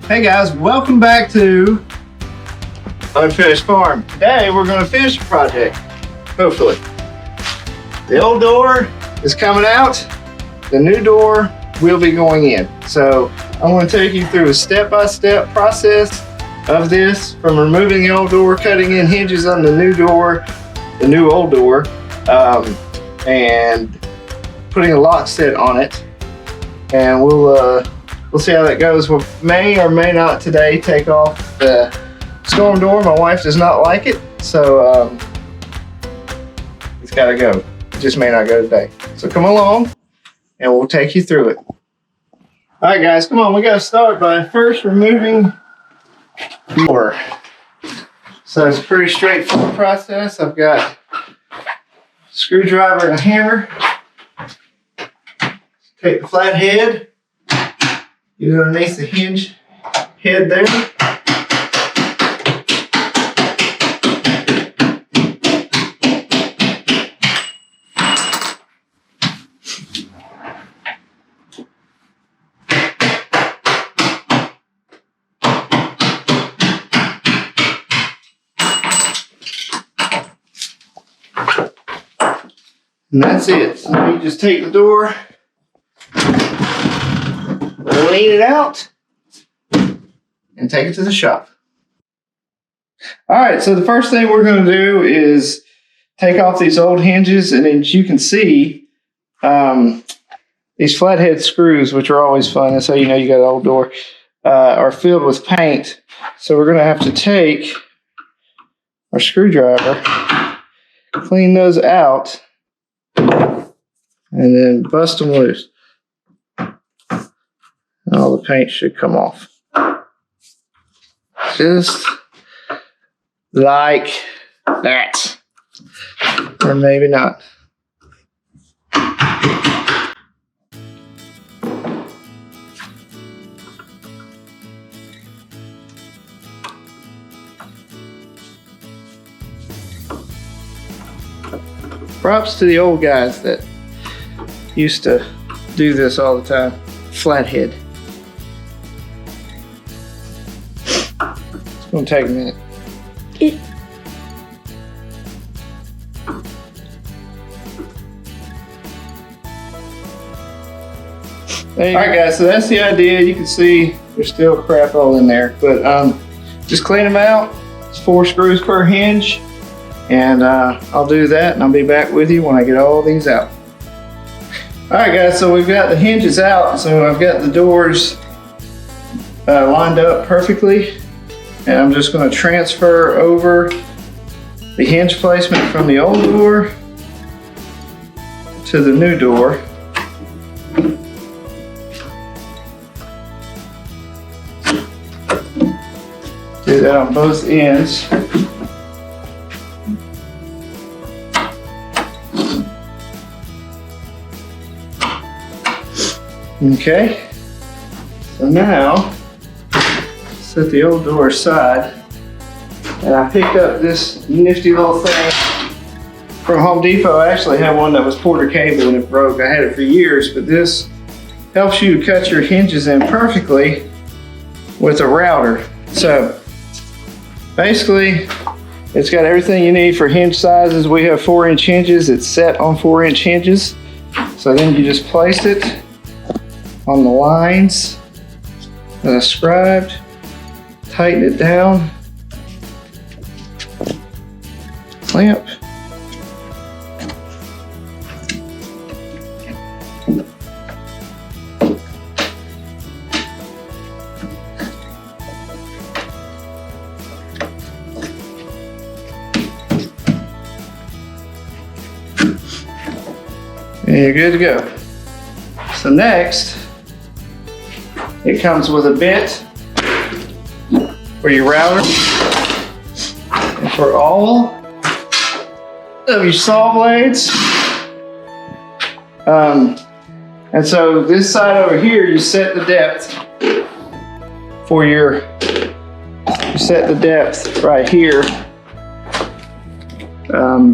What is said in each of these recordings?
Hey guys, welcome back to Unfinished Farm. Today we're going to finish the project, hopefully. The old door is coming out, the new door will be going in. So I'm going to take you through a step-by-step process of this, from removing the old door, cutting in hinges on the new door, the new old door, and putting a lock set on it. And we'll see how that goes. We may or may not today take off the storm door. My wife does not like it, so it's got to go. It just may not go today. So come along and we'll take you through it. All right, guys, come on. We got to start by first removing the door. So it's a pretty straightforward process. I've got a screwdriver and a hammer. Take the flat head. Get it underneath the hinge head there. And that's it. So you just take the door, lean it out, and take it to the shop. All right, so the first thing we're going to do is take off these old hinges, and as you can see, these flathead screws, which are always fun, that's how you know you got an old door, are filled with paint. So we're going to have to take our screwdriver, clean those out, and then bust them loose. All the paint should come off. Just like that. Or maybe not. Props to the old guys that used to do this all the time. Flathead. It's gonna take a minute. Alright guys, so that's the idea. You can see there's still crap all in there, but just clean them out. It's 4 screws per hinge, and I'll do that and I'll be back with you when I get all these out. Alright guys, so we've got the hinges out, so I've got the doors lined up perfectly, and I'm just going to transfer over the hinge placement from the old door to the new door. Do that on both ends. Okay, so now set the old door aside, and I picked up this nifty little thing from Home Depot. I actually had one that was Porter cable and it broke. I had it for years, but this helps you cut your hinges in perfectly with a router. So basically, it's got everything you need for hinge sizes. We have 4-inch hinges. It's set on 4-inch hinges. So then you just place it on the lines that I scribed, tighten it down, clamp, and you're good to go. So next, it comes with a bit for your router and for all of your saw blades. And so this side over here, you set the depth for you set the depth right here,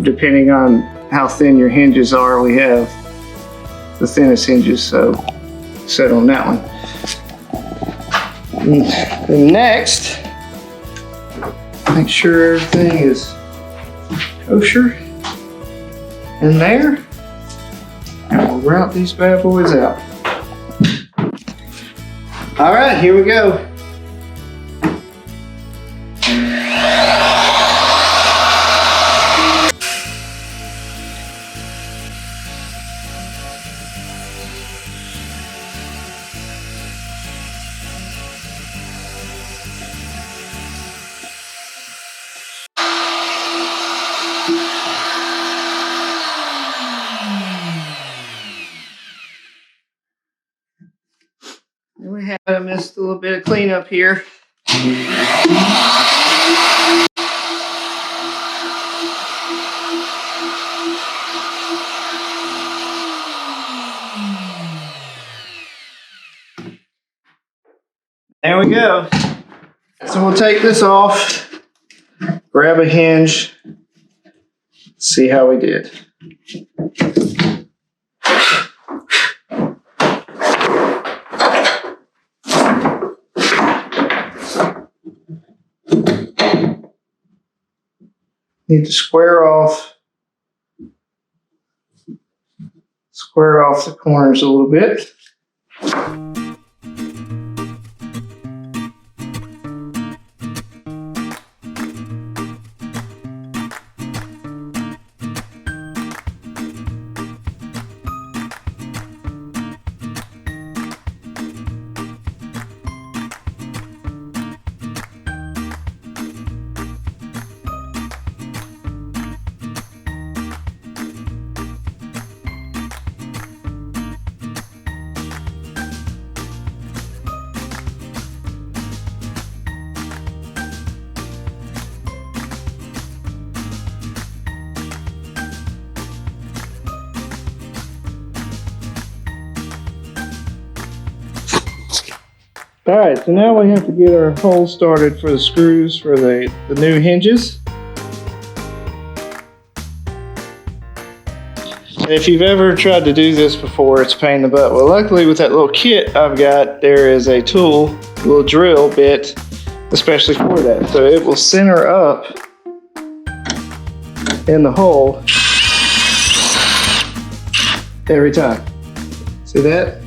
depending on how thin your hinges are. We have the thinnest hinges, so set on that one. And next, make sure everything is kosher in there. And we'll route these bad boys out. All right, here we go. And we have missed a little bit of cleanup here. There we go. So we'll take this off, grab a hinge, see how we did. Need to square off the corners a little bit. All right, so now we have to get our hole started for the screws for the new hinges. And if you've ever tried to do this before, it's a pain in the butt. Well, luckily with that little kit I've got, there is a tool, a little drill bit, especially for that. So it will center up in the hole every time. See that?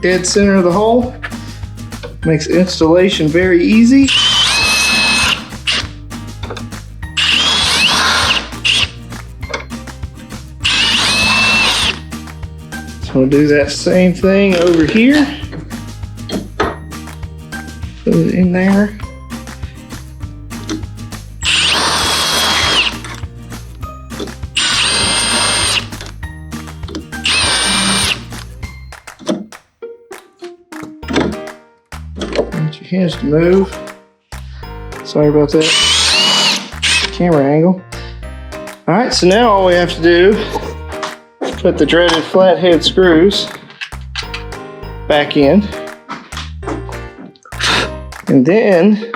Dead center of the hole. Makes installation very easy. So we'll do that same thing over here. Put it in there. Hinge to move. Sorry about that camera angle. All right, so now all we have to do is put the dreaded flathead screws back in, and then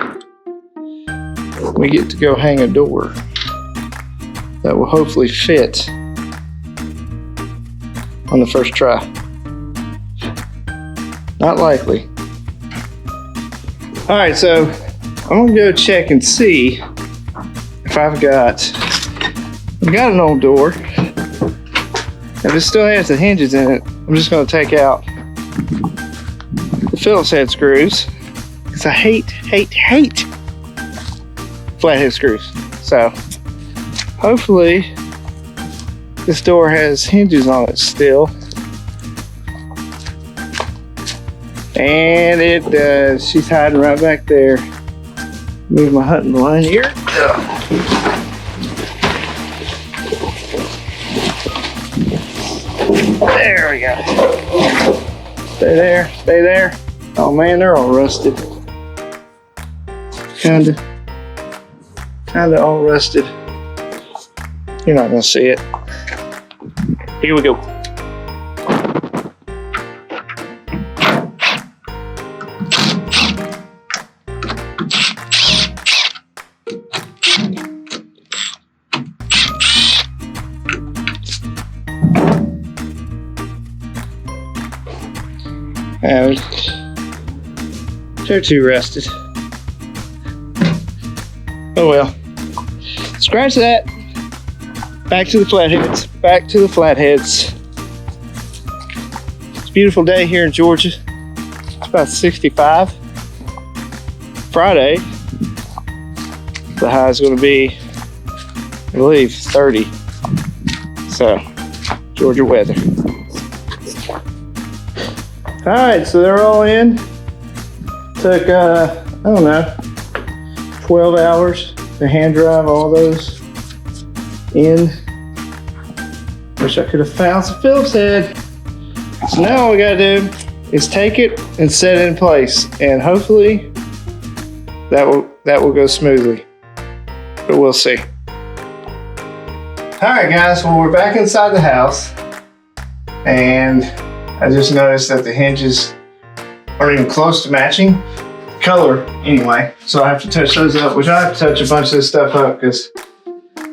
we get to go hang a door that will hopefully fit on the first try. Not likely. All right, so I'm gonna go check and see if I've got an old door. If it still has the hinges in it, I'm just gonna take out the Phillips head screws, because I hate flathead screws. So hopefully this door has hinges on it still. And it does. She's hiding right back there. Move my hunting line here. There we go. Stay there, stay there. Oh man, they're all rusted. Kinda all rusted. You're not gonna see it. Here we go. They're too rusted. Oh well. Scratch that. Back to the flatheads. Back to the flatheads. It's a beautiful day here in Georgia. It's about 65. Friday, the high is going to be, I believe, 30. So, Georgia weather. All right, so they're all in. Took, I don't know, 12 hours to hand drive all those in. Wish I could have found some Phillips head. So now all we gotta do is take it and set it in place, and hopefully that will go smoothly. But we'll see. All right, guys. Well, we're back inside the house, and I just noticed that the hinges aren't even close to matching color anyway. So I have to touch those up, which I have to touch a bunch of this stuff up because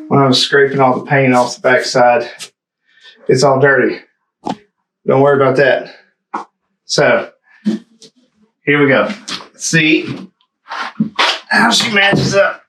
when I was scraping all the paint off the backside, it's all dirty. Don't worry about that. So here we go. Let's see how she matches up.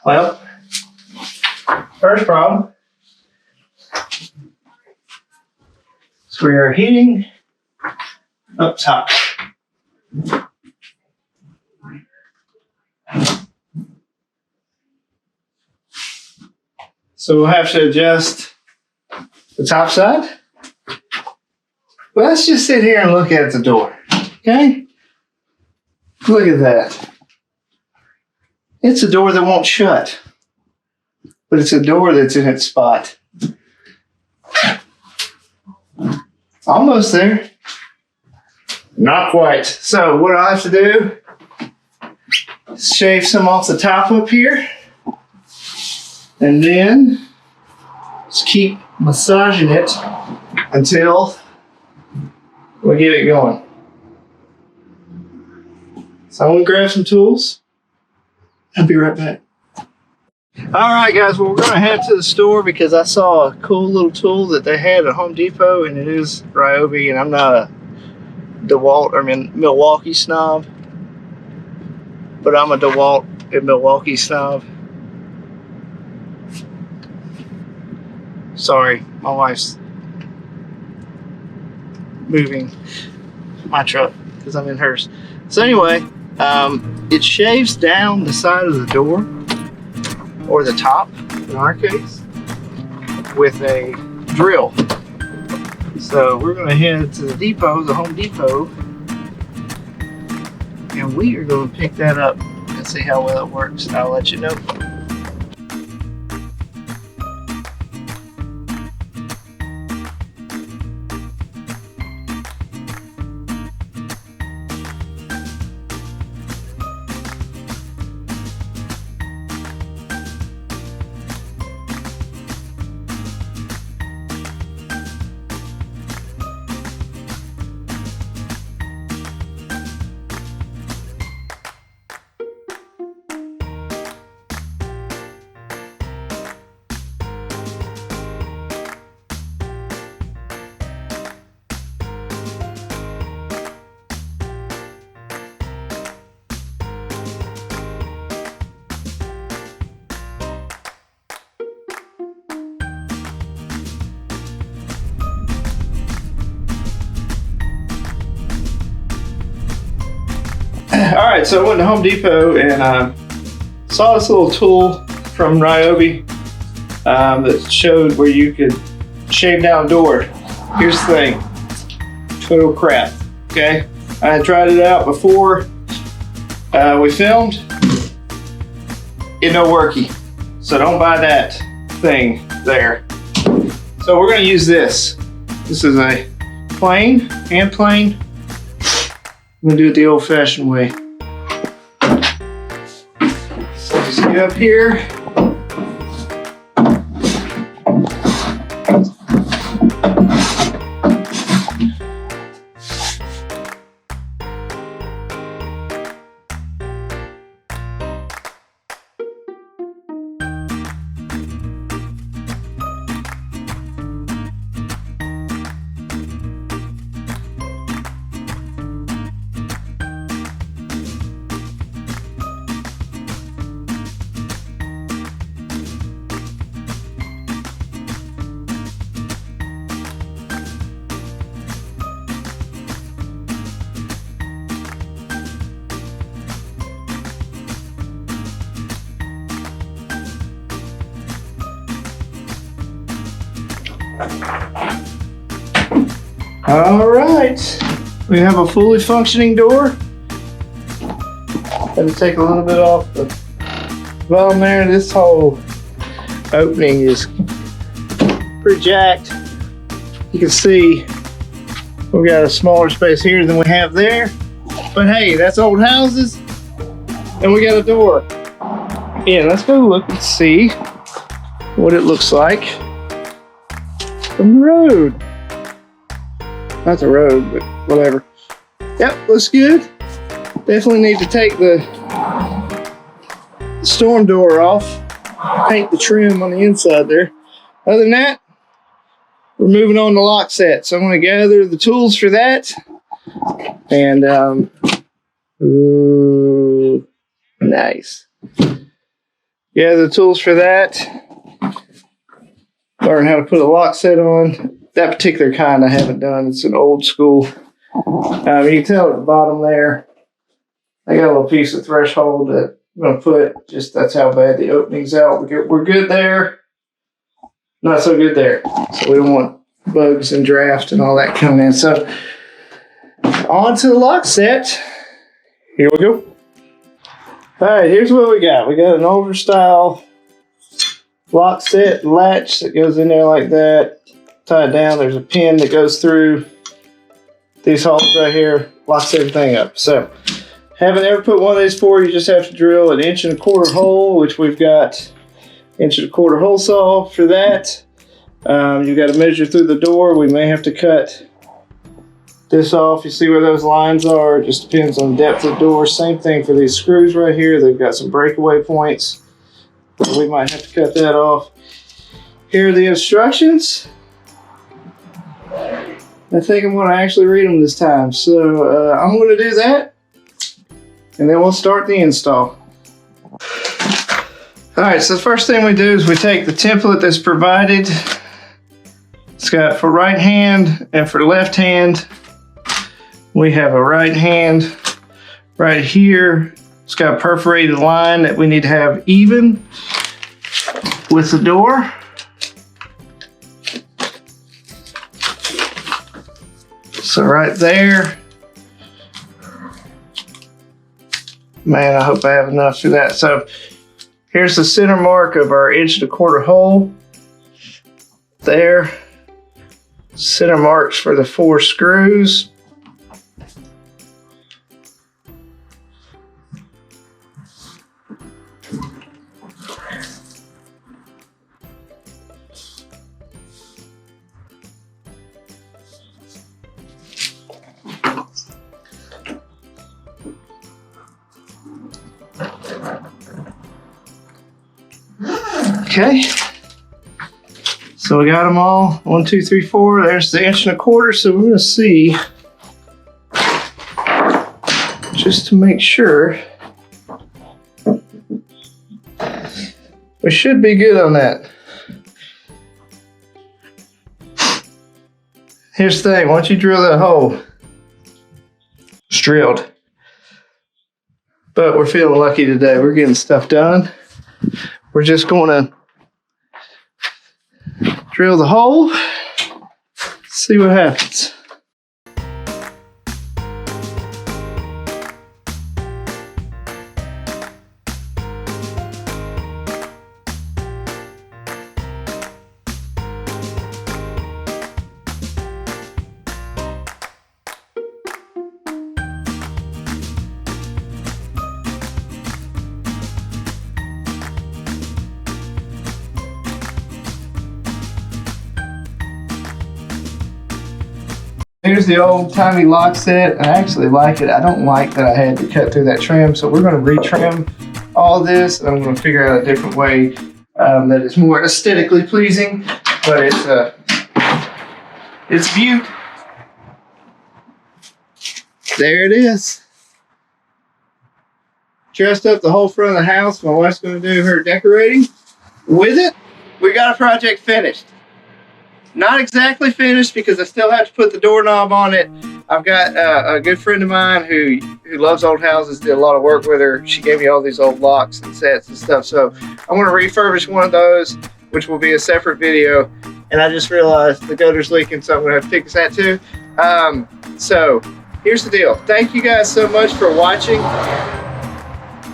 Well, first problem is we are heating up top. So we'll have to adjust the top side. Well, let's just sit here and look at the door, okay? Look at that. It's a door that won't shut, but it's a door that's in its spot. Almost there. Not quite. So what I have to do is shave some off the top up here, and then just keep massaging it until we get it going. So I'm gonna grab some tools. I'll be right back. All right, guys. Well, we're going to head to the store because I saw a cool little tool that they had at Home Depot, and it is Ryobi, and I'm not a Milwaukee snob, but I'm a DeWalt and Milwaukee snob. Sorry, my wife's moving my truck because I'm in hers. So anyway, it shaves down the side of the door, or the top in our case, with a drill. So we're going to head to the depot, the Home Depot, and we are going to pick that up and see how well it works. I'll let you know. All right, so I went to Home Depot and saw this little tool from Ryobi that showed where you could shave down a door. Here's the thing, total crap, okay? I had tried it out before we filmed. It no worky. So don't buy that thing there. So we're gonna use this. This is a plane, hand plane. I'm gonna do it the old fashioned way. So just get up here. All right, we have a fully functioning door. Gonna take a little bit off the bottom there. This whole opening is pretty jacked. You can see we got a smaller space here than we have there. But hey, that's old houses, and we got a door. Yeah, let's go look and see what it looks like from the road. Not the road, but whatever. Yep, looks good. Definitely need to take the storm door off. Paint the trim on the inside there. Other than that, we're moving on to lock set. So I'm going to gather the tools for that. And, ooh, nice. Gather the tools for that. Learn how to put a lock set on. That particular kind I haven't done. It's an old school. You can tell at the bottom there, I got a little piece of threshold that I'm going to put. Just that's how bad the opening's out. We're good there. Not so good there. So we don't want bugs and draft and all that coming in. So on to the lock set. Here we go. All right, here's what we got. We got an older style lock set latch that goes in there like that. Tied down, there's a pin that goes through these holes right here, locks everything up. So, haven't ever put one of these before. You just have to drill an 1 1/4 hole, which we've got 1 1/4 hole saw for that. You got to measure through the door. We may have to cut this off. You see where those lines are? It just depends on the depth of the door. Same thing for these screws right here. They've got some breakaway points. We might have to cut that off. Here are the instructions. I think I'm going to actually read them this time. So I'm going to do that, and then we'll start the install. All right, so the first thing we do is we take the template that's provided. It's got for right hand and for left hand. We have a right hand right here. It's got a perforated line that we need to have even with the door. So right there, man, I hope I have enough for that. So here's the center mark of our 1 1/4 hole. There, center marks for the 4 screws. Okay, so we got them all. 1, 2, 3, 4. There's the 1 1/4. So we're going to see, just to make sure, we should be good on that. Here's the thing: once you drill that hole, it's drilled. But we're feeling lucky today. We're getting stuff done. We're just going to drill the hole, see what happens. Here's the old timey lock set. I actually like it. I don't like that I had to cut through that trim, so we're going to retrim all this, and I'm going to figure out a different way that is more aesthetically pleasing. But it's beaut. There it is. Dressed up the whole front of the house. My wife's going to do her decorating with it. We got a project finished. Not exactly finished because I still have to put the doorknob on it. I've got a good friend of mine who loves old houses, did a lot of work with her. She gave me all these old locks and sets and stuff. So I want to refurbish one of those, which will be a separate video. And I just realized the gutter's leaking, so I'm going to have to fix that too. So here's the deal. Thank you guys so much for watching.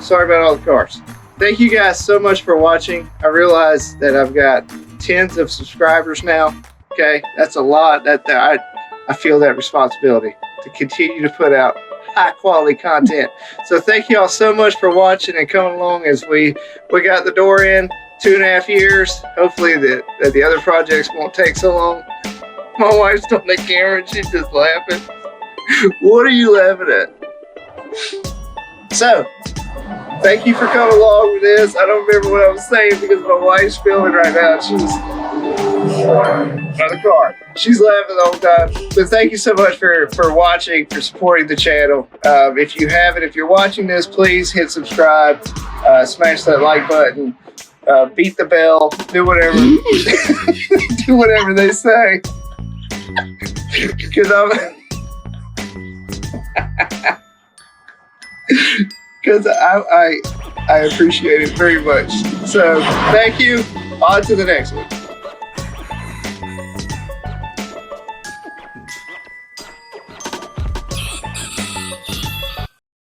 Sorry about all the cars. Thank you guys so much for watching. I realize that I've got tens of subscribers now. Okay, that's a lot. I feel that responsibility to continue to put out high quality content. So thank you all so much for watching and coming along as we got the door in 2.5 years. Hopefully the other projects won't take so long. My wife's on the camera and she's just laughing. What are you laughing at? So thank you for coming along with this. I don't remember what I was saying because my wife's filming right now. She's another car. She's laughing the whole time. But thank you so much for watching, for supporting the channel. If you haven't, if you're watching this, please hit subscribe, smash that like button, beat the bell, do whatever, do whatever they say. Because because I appreciate it very much. So thank you. On to the next one.